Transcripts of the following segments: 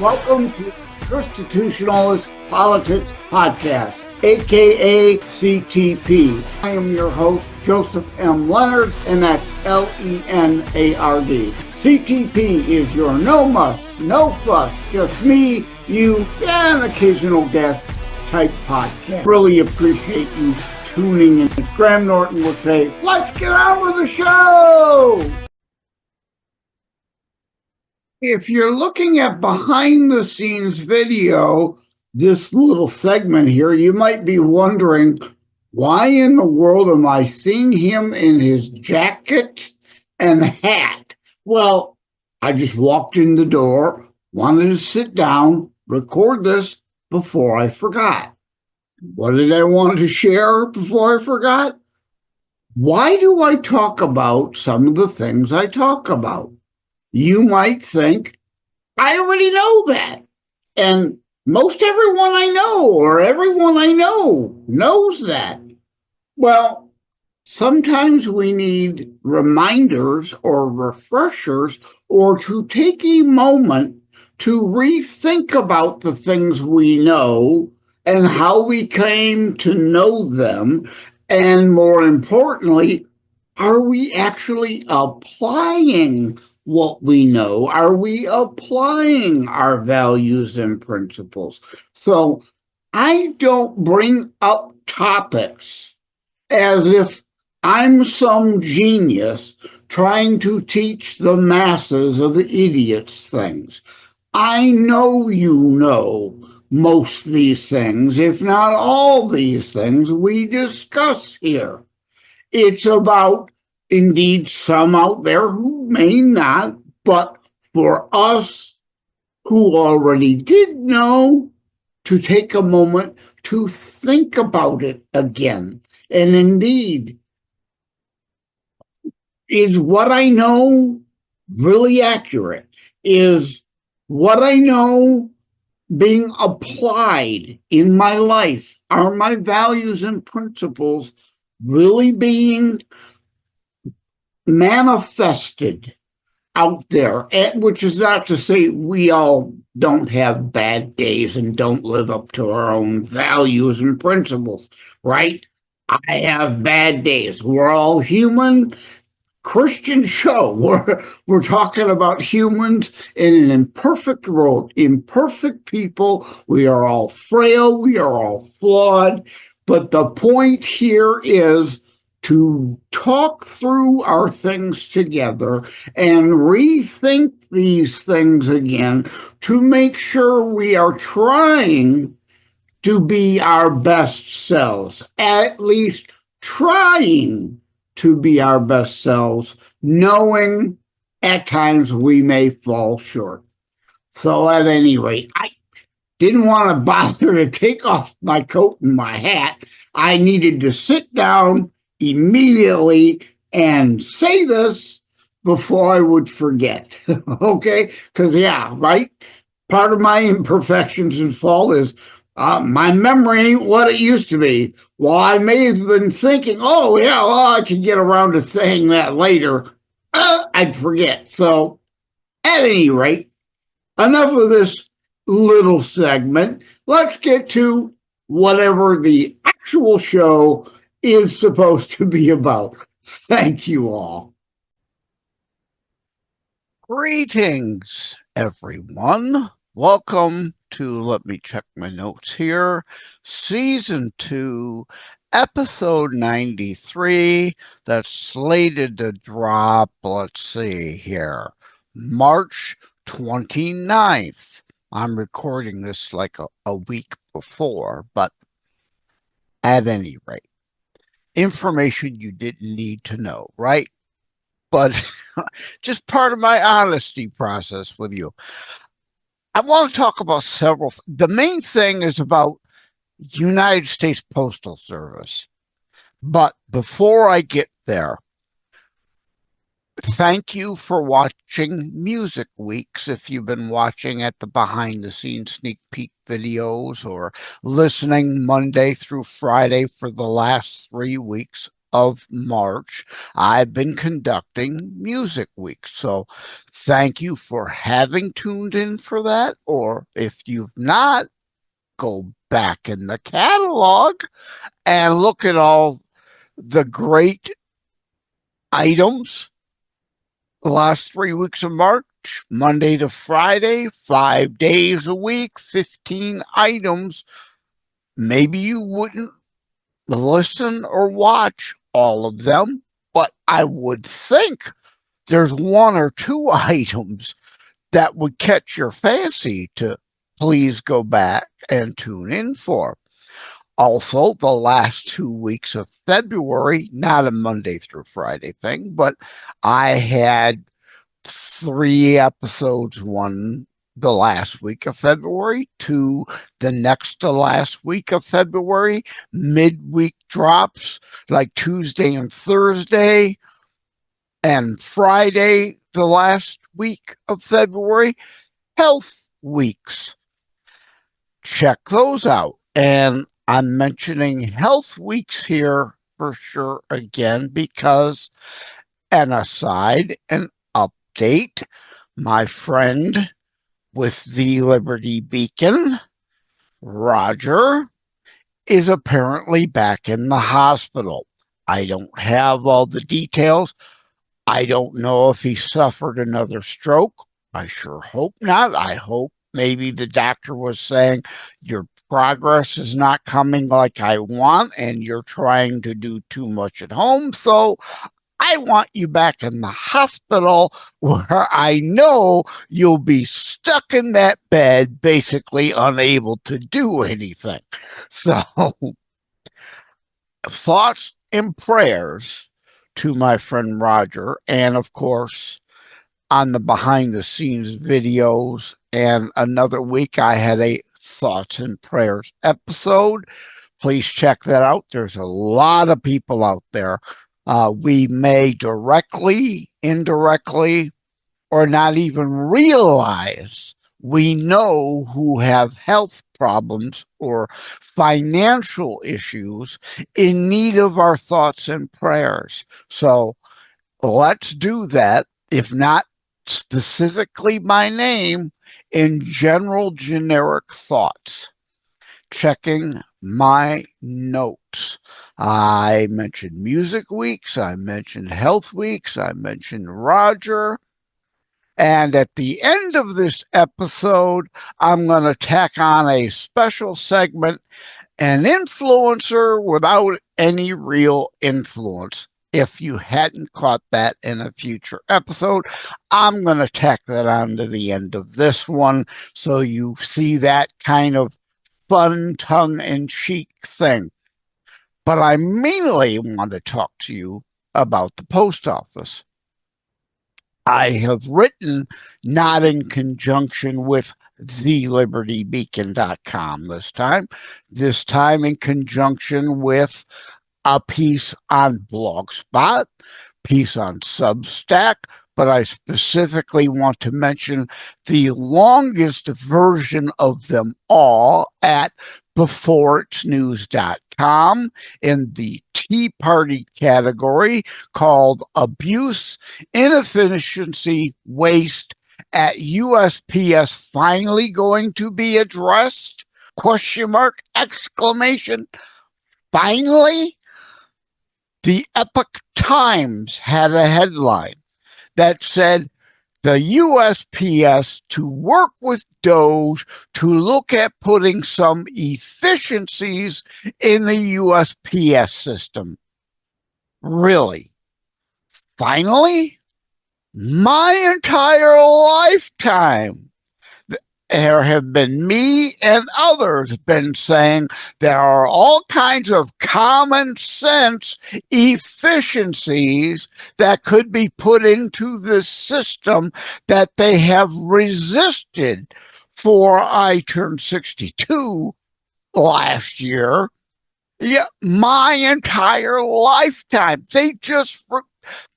Welcome to ChristiTutionalist Politics Podcast, aka CTP. I am your host, Joseph M. Leonard, and that's Leonard. CTP is your no muss, no fuss, just me, you, and an occasional guest type podcast. Really appreciate you tuning in. As Graham Norton would say, let's get on with the show! If you're looking at behind the scenes video, this little segment here, you might be wondering, why in the world am I seeing him in his jacket and hat? Well, I just walked in the door, wanted to sit down, record this before I forgot. What did I want to share before I forgot? Why do I talk about some of the things I talk about? You might think, I already know that. And most everyone I know, or everyone I know, knows that. Well, sometimes we need reminders or refreshers, or to take a moment to rethink about the things we know and how we came to know them. And more importantly, are we actually applying what we know? Are we applying our values and principles? So I don't bring up topics as if I'm some genius trying to teach the masses of idiots things. I know you know most of these things, if not all these things we discuss here. It's about, indeed, some out there who may not, but for us who already did know, to take a moment to think about it again. And indeed, is what I know really accurate? Is what I know being applied in my life? Are my values and principles really being manifested out there? Which is not to say we all don't have bad days and don't live up to our own values and principles, right? I have bad days. We're all human. Christian show. We're talking about humans in an imperfect world, imperfect people. We are all frail. We are all flawed. But the point here is to talk through our things together and rethink these things again to make sure we are trying to be our best selves, at least trying to be our best selves, knowing at times we may fall short. So at any rate, I didn't want to bother to take off my coat and my hat. I needed to sit down immediately and say this before I would forget. Okay? Because, yeah, right? Part of my imperfections and fault is my memory ain't what it used to be. Well, I may have been thinking, oh, yeah, well, I could get around to saying that later. I'd forget. So, at any rate, enough of this little segment. Let's get to whatever the actual show is supposed to be about. Thank you all. Greetings, everyone. Welcome to, let me check my notes here, Season 2, Episode 93, that's slated to drop, let's see here, March 29th. I'm recording this like a week before, but at any rate, information you didn't need to know, right? But just part of my honesty process with you. I want to talk about several. The main thing is about United States Postal Service. But before I get there, thank you for watching Music Weeks. If you've been watching at the behind the scenes sneak peek videos or listening Monday through Friday for the last 3 weeks, of March, I've been conducting Music Week. So thank you for having tuned in for that. Or if you've not, go back in the catalog and look at all the great items the last 3 weeks of March, Monday to Friday, 5 days a week, 15 items. Maybe you wouldn't listen or watch all of them, but I would think there's 1 or 2 items that would catch your fancy to please go back and tune in for. Also, the last 2 weeks of February, not a Monday through Friday thing, but I had 3 episodes, 1 the last week of February, 2 the next to last week of February, midweek drops like Tuesday and Thursday, and Friday the last week of February, health weeks. Check those out. And I'm mentioning health weeks here for sure again because, an aside, an update, my friend with the Liberty Beacon, Roger, is apparently back in the hospital. I don't have all the details. I don't know if he suffered another stroke. I sure hope not. I hope maybe the doctor was saying, your progress is not coming like I want, and you're trying to do too much at home. So I want you back in the hospital where I know you'll be stuck in that bed, basically unable to do anything. So, thoughts and prayers to my friend Roger, and of course, on the behind the scenes videos. And another week, I had a thoughts and prayers episode. Please check that out. There's a lot of people out there. We may directly, indirectly, or not even realize we know who have health problems or financial issues in need of our thoughts and prayers. So let's do that, if not specifically by name, in general generic thoughts. Checking my notes. I mentioned Music Weeks, I mentioned Health Weeks, I mentioned Roger. And at the end of this episode, I'm going to tack on a special segment, an influencer without any real influence. If you hadn't caught that in a future episode, I'm going to tack that on to the end of this one so you see that kind of fun, tongue-in-cheek thing. But I mainly want to talk to you about the post office. I have written, not in conjunction with thelibertybeacon.com this time in conjunction with a piece on Blogspot, piece on Substack, but I specifically want to mention the longest version of them all at beforeitsnews.com in the Tea Party category called Abuse, Inefficiency, Waste at USPS finally going to be addressed? Question mark, exclamation. Finally? The Epoch Times had a headline that said the USPS to work with DOJ to look at putting some efficiencies in the USPS system. Really? Finally? My entire lifetime, there have been me and others been saying there are all kinds of common sense efficiencies that could be put into the system that they have resisted. For I turned 62 last year. Yeah, my entire lifetime.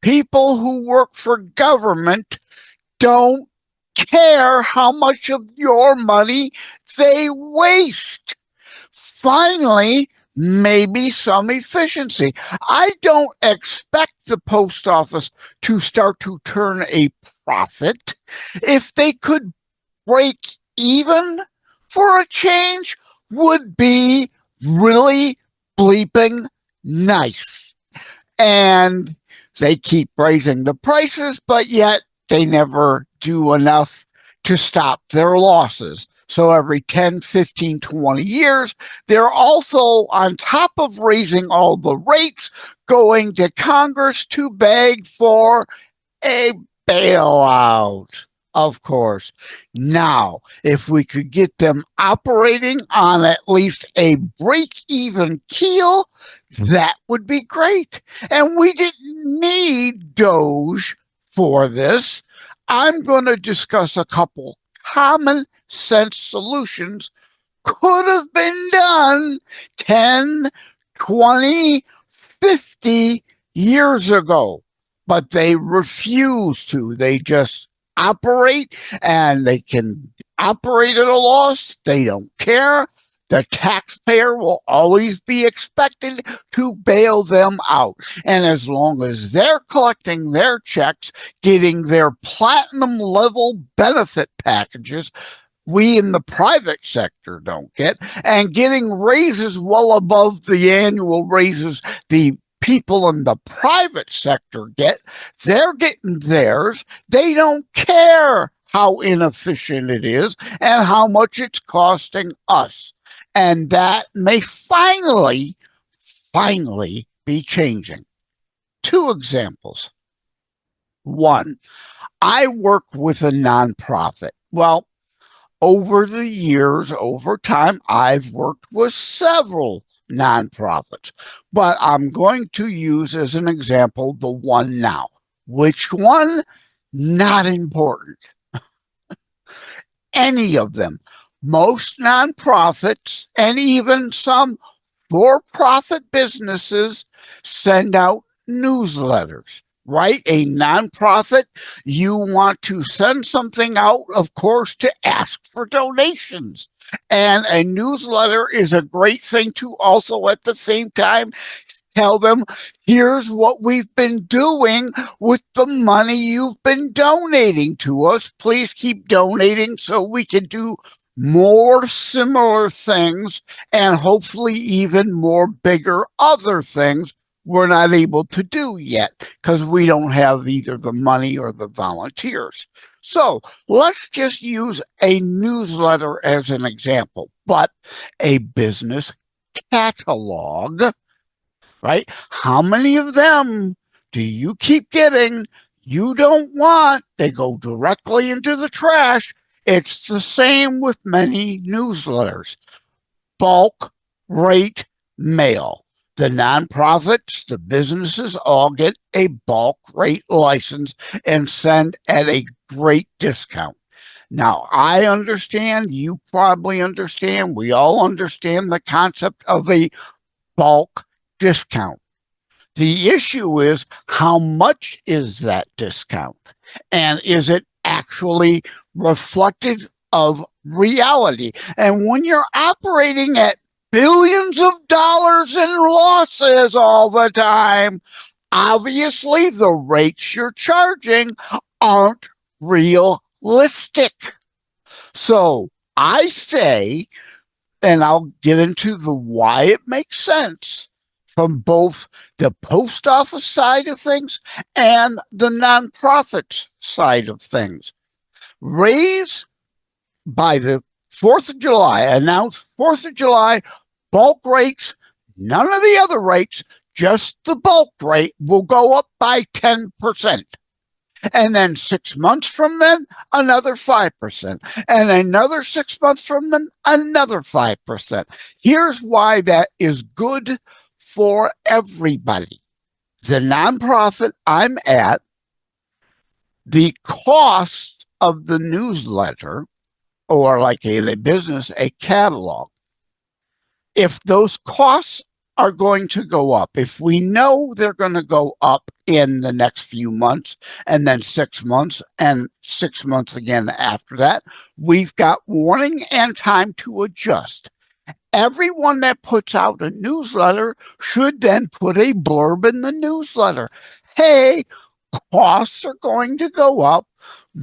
People who work for government don't care how much of your money they waste. Finally, maybe some efficiency. I don't expect the post office to start to turn a profit. If they could break even for a change, would be really bleeping nice. And they keep raising the prices, but yet they never do enough to stop their losses. So every 10, 15, 20 years, they're also, on top of raising all the rates, going to Congress to beg for a bailout, of course. Now, if we could get them operating on at least a break-even keel, that would be great. And we didn't need Doge for this. I'm going to discuss a couple common sense solutions could have been done 10, 20, 50 years ago, but they refuse to. They just operate, and they can operate at a loss. They don't care. The taxpayer will always be expected to bail them out. And as long as they're collecting their checks, getting their platinum level benefit packages, we in the private sector don't get, and getting raises well above the annual raises the people in the private sector get, they're getting theirs. They don't care how inefficient it is and how much it's costing us. And that may finally be changing. Two examples. One, I work with a nonprofit. Well, over the years, over time, I've worked with several nonprofits, but I'm going to use as an example the one now. Which one? Not important. Any of them. Most nonprofits and even some for-profit businesses send out newsletters. Right? A nonprofit, you want to send something out, of course, to ask for donations. And a newsletter is a great thing to also at the same time tell them, here's what we've been doing with the money you've been donating to us. Please keep donating so we can do more similar things and hopefully even more bigger other things we're not able to do yet because we don't have either the money or the volunteers. So let's just use a newsletter as an example, but a business catalog, right? How many of them do you keep getting? You don't want, they go directly into the trash. It's the same with many newsletters. Bulk rate mail. The nonprofits, the businesses all get a bulk rate license and send at a great discount. Now, I understand, you probably understand, we all understand the concept of a bulk discount. The issue is, how much is that discount? And is it actually reflective of reality? And when you're operating at billions of dollars in losses all the time, obviously the rates you're charging aren't realistic. So I say, and I'll get into the why it makes sense from both the post office side of things and the nonprofit side of things. Raise by the 4th of July, announced 4th of July, bulk rates, none of the other rates, just the bulk rate will go up by 10%. And then 6 months from then, another 5%. And another 6 months from then, another 5%. Here's why that is good for everybody. The nonprofit I'm at, the cost of the newsletter, or like a business, a catalog, if those costs are going to go up, if we know they're going to go up in the next few months, and then 6 months, and 6 months again after that, we've got warning and time to adjust. everyone that puts out a newsletter should then put a blurb in the newsletter. Hey, costs are going to go up.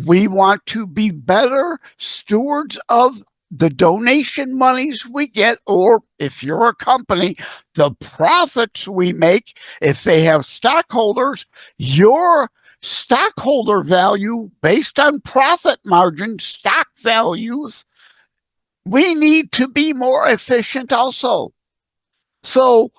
We want to be better stewards of the donation monies we get, or if you're a company, the profits we make. If they have stockholders, your stockholder value based on profit margin, stock values, we need to be more efficient also. So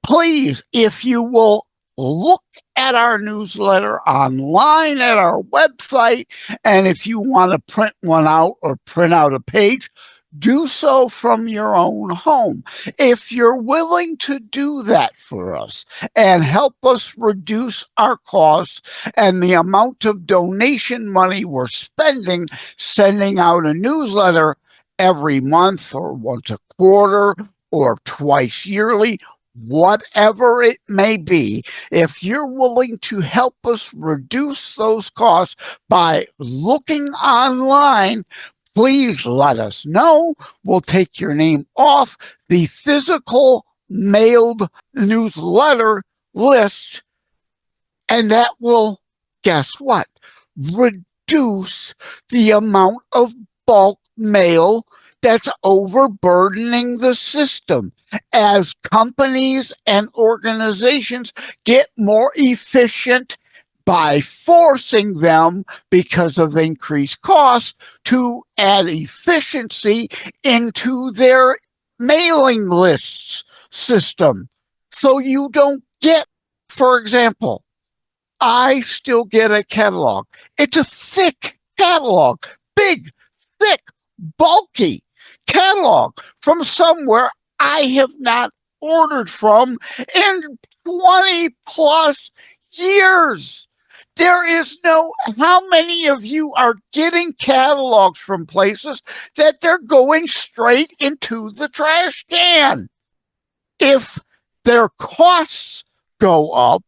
please, if you will look at our newsletter online at our website, and if you want to print one out or print out a page, do so from your own home. If you're willing to do that for us and help us reduce our costs and the amount of donation money we're spending sending out a newsletter every month or once a quarter or twice yearly, whatever it may be, if you're willing to help us reduce those costs by looking online, please let us know. We'll take your name off the physical mailed newsletter list, and that will, guess what? Reduce the amount of bulk mail that's overburdening the system as companies and organizations get more efficient by forcing them, because of increased costs, to add efficiency into their mailing lists system. So you don't get, for example, I still get a catalog. It's a thick catalog, big, thick, bulky catalog from somewhere I have not ordered from in 20 plus years. There is no, how many of you are getting catalogs from places that they're going straight into the trash can? If their costs go up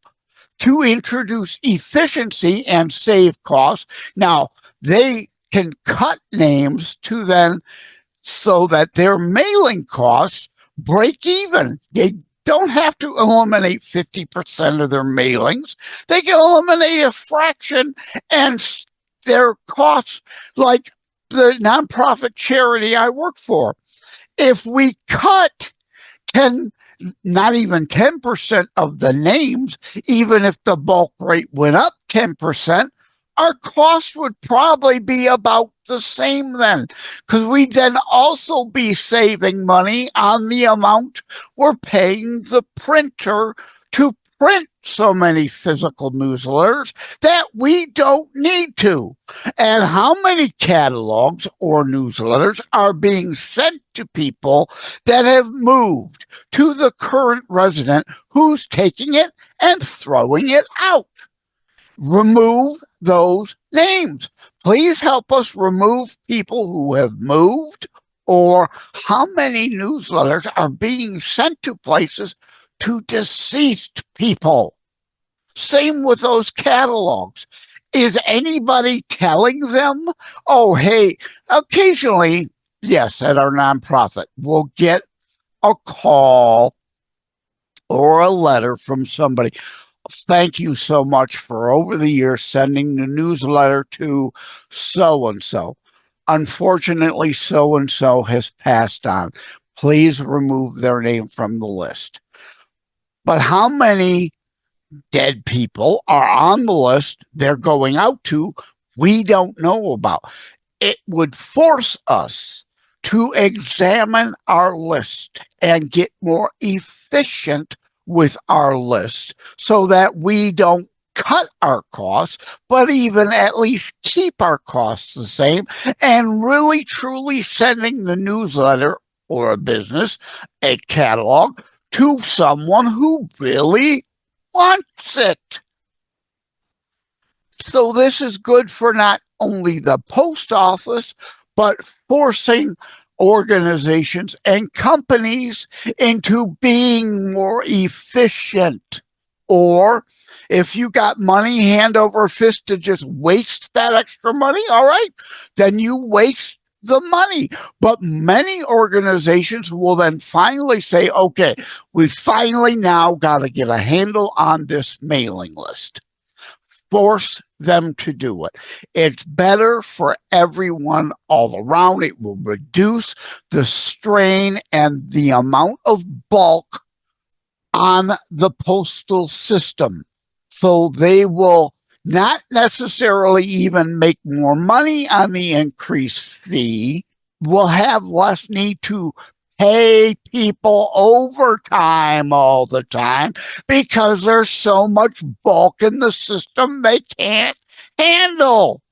to introduce efficiency and save costs, now they can cut names to then so that their mailing costs break even. They don't have to eliminate 50% of their mailings. They can eliminate a fraction, and their costs, like the nonprofit charity I work for, if we cut 10, not even 10% of the names, even if the bulk rate went up 10%, our cost would probably be about the same then, because we'd then also be saving money on the amount we're paying the printer to print so many physical newsletters that we don't need to. And how many catalogs or newsletters are being sent to people that have moved to the current resident who's taking it and throwing it out? Remove those names. Please help us remove people who have moved, or how many newsletters are being sent to places to deceased people. Same with those catalogs. Is anybody telling them, oh, hey, occasionally, yes, at our nonprofit, we'll get a call or a letter from somebody. Thank you so much for over the years sending the newsletter to so-and-so. Unfortunately, so-and-so has passed on. Please remove their name from the list. But how many dead people are on the list they're going out to, we don't know about? It would force us to examine our list and get more efficient with our list so that we don't cut our costs, but even at least keep our costs the same, and really truly sending the newsletter or a business, a catalog, to someone who really wants it. So this is good for not only the post office, but forcing organizations and companies into being more efficient. Or if you got money hand over fist to just waste that extra money, all right, then you waste the money. But many organizations will then finally say, okay, we finally now got to get a handle on this mailing list. Force them to do it. It's better for everyone all around. It will reduce the strain and the amount of bulk on the postal system. So they will not necessarily even make more money on the increased fee, will have less need to pay people overtime all the time because there's so much bulk in the system they can't handle.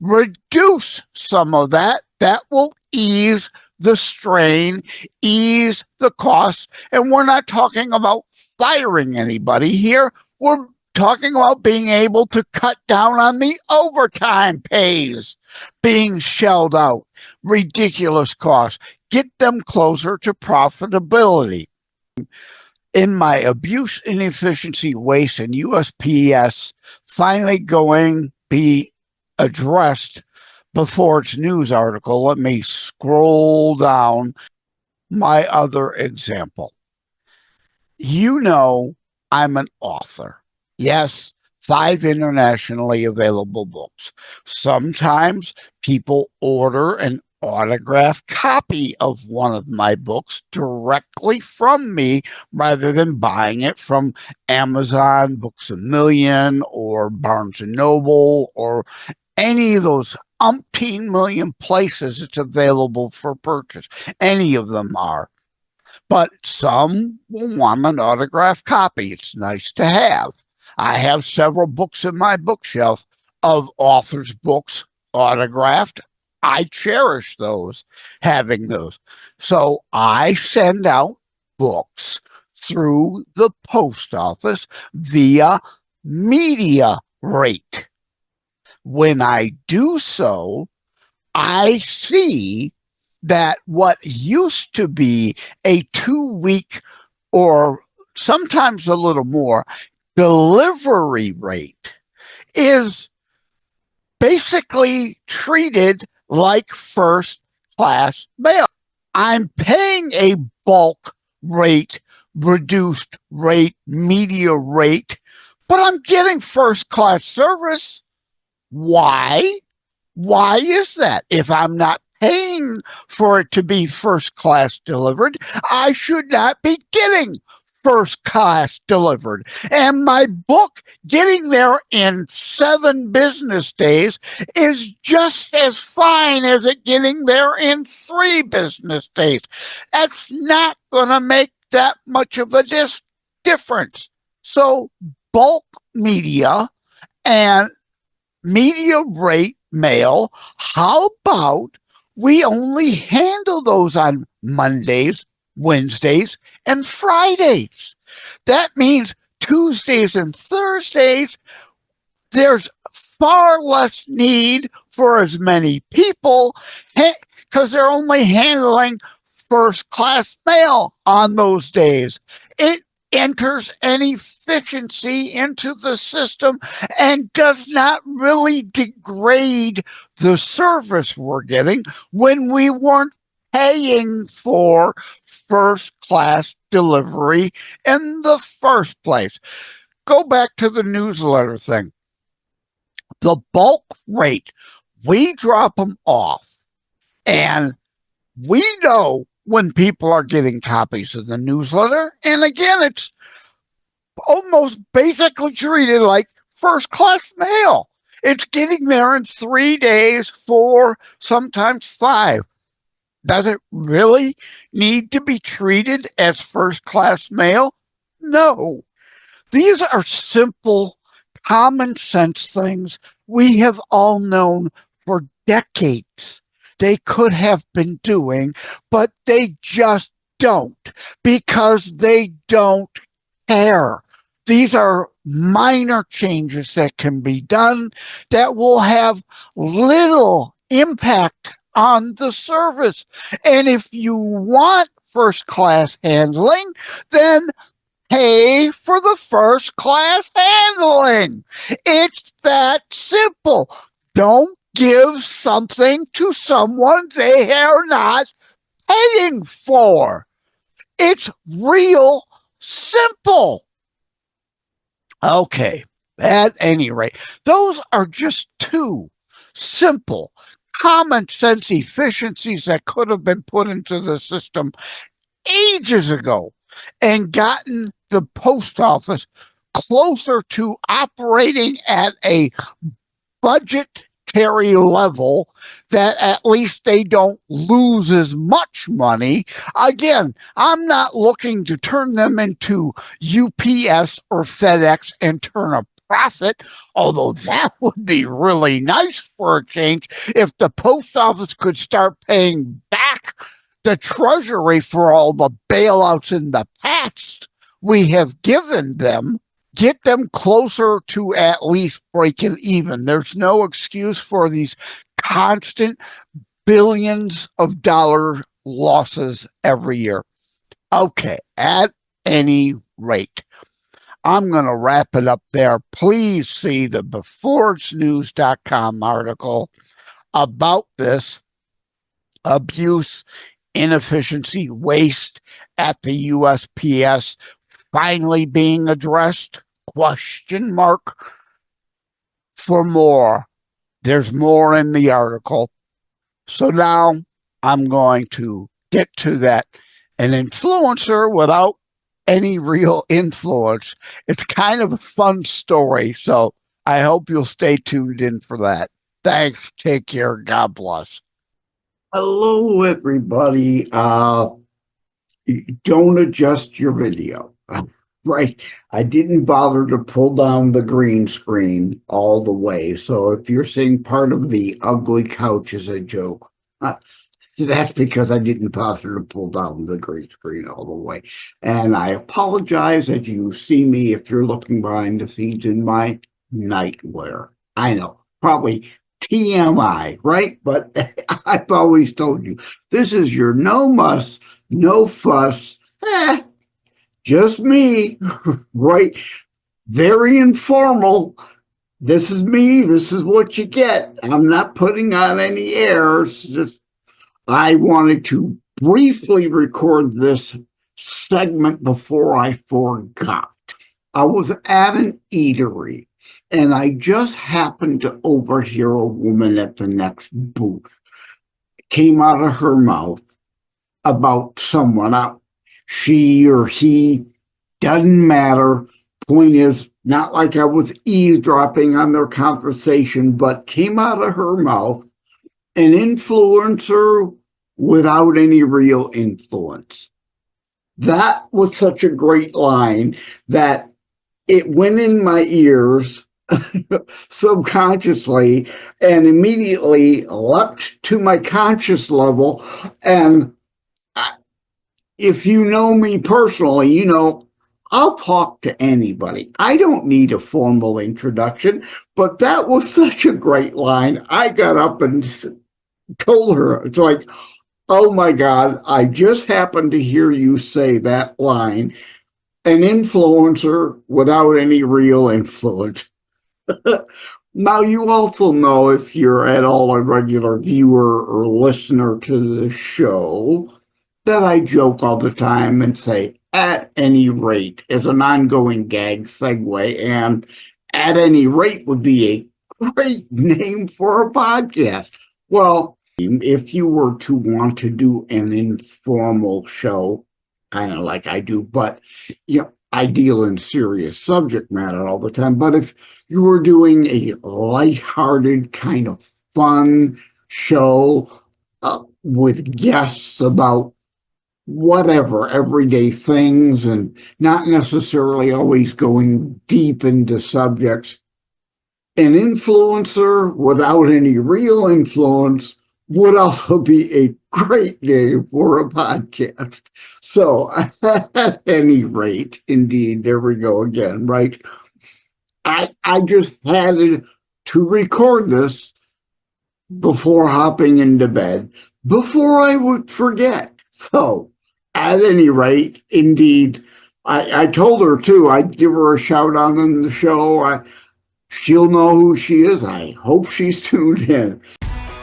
Reduce some of that. That will ease the strain, ease the cost. And we're not talking about firing anybody here. We're talking about being able to cut down on the overtime pays being shelled out. Ridiculous costs. Get them closer to profitability. In my abuse, inefficiency, waste, and USPS finally going be addressed before its news article, let me scroll down my other example. You know, I'm an author. Yes, 5 internationally available books. Sometimes people order an autographed copy of one of my books directly from me rather than buying it from Amazon, Books A Million, or Barnes & Noble, or any of those umpteen million places it's available for purchase. Any of them are. But some will want an autographed copy. It's nice to have. I have several books in my bookshelf of authors' books autographed. I cherish those, having those. So I send out books through the post office via media rate. When I do so, I see that what used to be a 2-week or sometimes a little more delivery rate is basically treated like first class mail. I'm paying a bulk rate, reduced rate, media rate, but I'm getting first class service. Why? Why is that? If I'm not paying for it to be first class delivered, I should not be getting first class delivered. And my book getting there in 7 business days is just as fine as it getting there in 3 business days. That's not going to make that much of a difference. So bulk media and media rate mail, how about we only handle those on Mondays, Wednesdays, and Fridays? That means Tuesdays and Thursdays, there's far less need for as many people because they're only handling first class mail on those days. It enters an efficiency into the system and does not really degrade the service we're getting when we weren't paying for first class delivery in the first place. Go back to the newsletter thing. The bulk rate, we drop them off, and we know when people are getting copies of the newsletter. And again, it's almost basically treated like first class mail. It's getting there in 3 days, 4, sometimes 5. Does it really need to be treated as first class mail? No. These are simple, common sense things we have all known for decades. They could have been doing, but they just don't because they don't care. These are minor changes that can be done that will have little impact on the service. And if you want first class handling, then pay for the first class handling. It's that simple. Don't give something to someone they are not paying for. It's real simple. Okay, at any rate, those are just two simple, common sense efficiencies that could have been put into the system ages ago and gotten the post office closer to operating at a budgetary level that at least they don't lose as much money. Again, I'm not looking to turn them into UPS or FedEx and turn a profit, although that would be really nice for a change if the post office could start paying back the Treasury for all the bailouts in the past we have given them. Get them closer to at least breaking even. There's no excuse for these constant billions of dollar losses every year. Okay, at any rate, I'm going to wrap it up there. Please see the beforeitsnews.com article about this abuse, inefficiency, waste at the USPS finally being addressed? Question mark. For more, there's more in the article. So now I'm going to get to that. An influencer without any real influence. It's kind of a fun story. So I hope you'll stay tuned in for that. Thanks. Take care. God bless. Hello, everybody. Don't adjust your video. Right. I didn't bother to pull down the green screen all the way. So if you're seeing part of the ugly couch as a joke, that's because I didn't bother to pull down the green screen all the way. And I apologize that you see me if you're looking behind the scenes in my nightwear. I know, probably TMI, right? But I've always told you, this is your no muss, no fuss, just me, right? Very informal. This is me. This is what you get. I'm not putting on any airs. Just I wanted to briefly record this segment before I forgot. I was at an eatery and I just happened to overhear a woman at the next booth. It came out of her mouth about someone. She or he, doesn't matter. Point is, not like I was eavesdropping on their conversation, but came out of her mouth, an influencer without any real influence. That was such a great line that it went in my ears subconsciously and immediately leapt to my conscious level. And if you know me personally, you know I'll talk to anybody. I don't need a formal introduction, but that was such a great line. I got up and told her, it's like, oh my God, I just happened to hear you say that line. An influencer without any real influence. Now, you also know, if you're at all a regular viewer or listener to the show, that I joke all the time and say, at any rate, as an ongoing gag segue, and at any rate would be a great name for a podcast. Well, if you were to want to do an informal show, kind of like I do, but you know, I deal in serious subject matter all the time. But if you were doing a lighthearted kind of fun show with guests about whatever, everyday things, and not necessarily always going deep into subjects, an influencer without any real influence would also be a great name for a podcast. So at any rate, indeed, there we go again, right? I just had to record this before hopping into bed, before I would forget. So at any rate, indeed, I told her too, I'd give her a shout out on the show. She'll know who she is. I hope she's tuned in.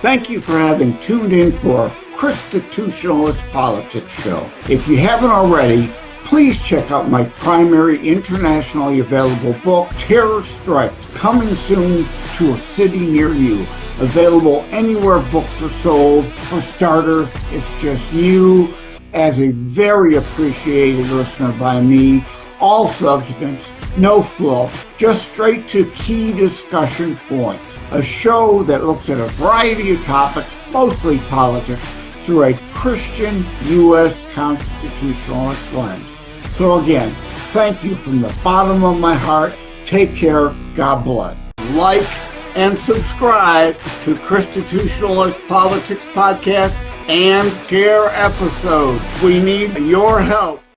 Thank you for having tuned in for ChristiTutionalist Politics Show. If you haven't already, please check out my primary internationally available book, Terror Strikes, coming soon to a city near you. Available anywhere books are sold. For starters, it's just you as a very appreciated listener by me. All substance, no fluff, just straight to key discussion points. A show that looks at a variety of topics, mostly politics, through a Christian U.S. constitutionalist lens. So again, thank you from the bottom of my heart. Take care. God bless. Like and subscribe to ChristiTutionalist Politics Podcast and share episodes. We need your help.